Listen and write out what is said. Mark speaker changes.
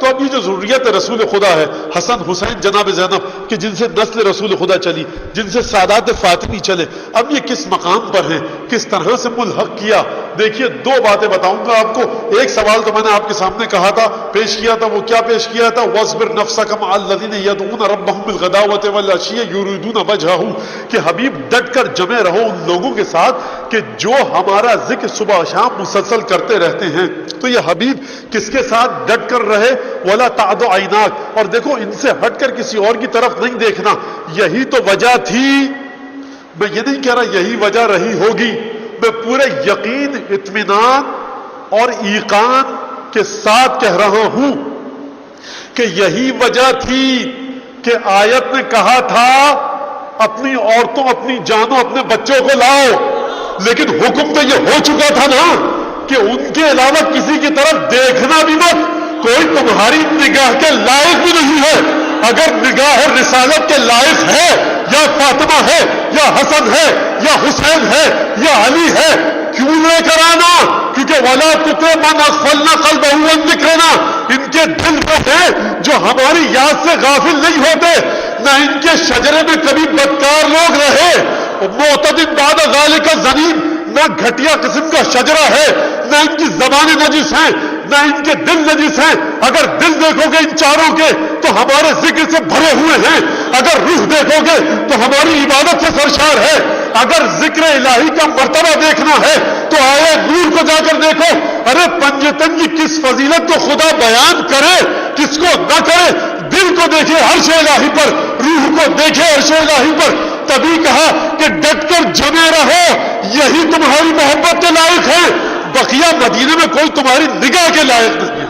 Speaker 1: تو اب یہ جو ذریت رسول خدا ہے، حسن حسین جناب زینب کہ جن سے نسل رسول خدا چلی، جن سے سادات فاطمی چلے، اب یہ کس مقام پر ہیں، کس طرح سے ملحق کیا؟ دیکھیے دو باتیں بتاؤں گا آپ کو. ایک سوال تو میں نے آپ کے سامنے کہا تھا، پیش کیا تھا، وہ کیا پیش کیا تھا؟ وَاصْبِرْ نَفْسَكَ مَعَ الَّذِينَ يَدْعُونَ رَبَّهُم بِالْغَدَاوَةِ وَالْعَشِيِّ يُرِيدُونَ وَجْهَهُ کہ حبیب ڈٹ کر جمے رہو ان لوگوں کے ساتھ کہ جو ہمارا ذکر صبح شام مسلسل کرتے رہتے ہیں. تو یہ حبیب کس کے ساتھ ڈٹ کر رہے؟ وَلَا تَعْدُ عَيْنَاكَ، اور دیکھو ان سے ہٹ کر کسی اور کی طرف نہیں دیکھنا. یہی تو وجہ تھی، میں یہ نہیں کہہ رہا یہی وجہ رہی ہوگی، میں پورے یقین، اطمینان اور ایقان کے ساتھ کہہ رہا ہوں کہ یہی وجہ تھی کہ آیت نے کہا تھا اپنی عورتوں، اپنی جانوں، اپنے بچوں کو لاؤ، لیکن حکم تو یہ ہو چکا تھا نا کہ ان کے علاوہ کسی کی طرف دیکھنا بھی مت، کوئی تمہاری نگاہ کے لائق بھی نہیں ہے. اگر نگاہ رسالت کے لائق ہے، یا فاطمہ ہے، یا حسن ہے، یا حسین ہے، یا علی ہے، کیوں لے کر آنا؟ کیونکہ وَلَا تُطِعْ مَنْ أَغْفَلْنَا قَلْبَهُ عَنْ ذِكْرِنَا، ان کے دل وہ ہیں جو ہماری یاد سے غافل نہیں ہوتے. نہ ان کے شجرے میں کبھی بدکار لوگ رہے، معتد بعد ذالک زنیم، نہ گھٹیا قسم کا شجرہ ہے، نہ ان کی زبانیں نجس ہیں، نہ ان کے دل نجس ہیں. اگر دل دیکھو گے ان چاروں کے تو ہمارے ذکر سے بھرے ہوئے ہیں. اگر روح دیکھو گے تو ہماری عبادت سے سرشار ہے. اگر ذکر الہی کا مرتبہ دیکھنا ہے تو آئے نور کو جا کر دیکھو. ارے پنجتن کی کس فضیلت کو خدا بیان کرے، کس کو نہ کرے. دل کو دیکھے عرش الہی پر، روح کو دیکھے عرش الہی پر. تبھی کہا کہ ڈٹ کر جمے رہو، یہی تمہاری محبت کے لائق ہے. بقیہ مدینے میں کوئی تمہاری نگاہ کے لائق نہیں ہے.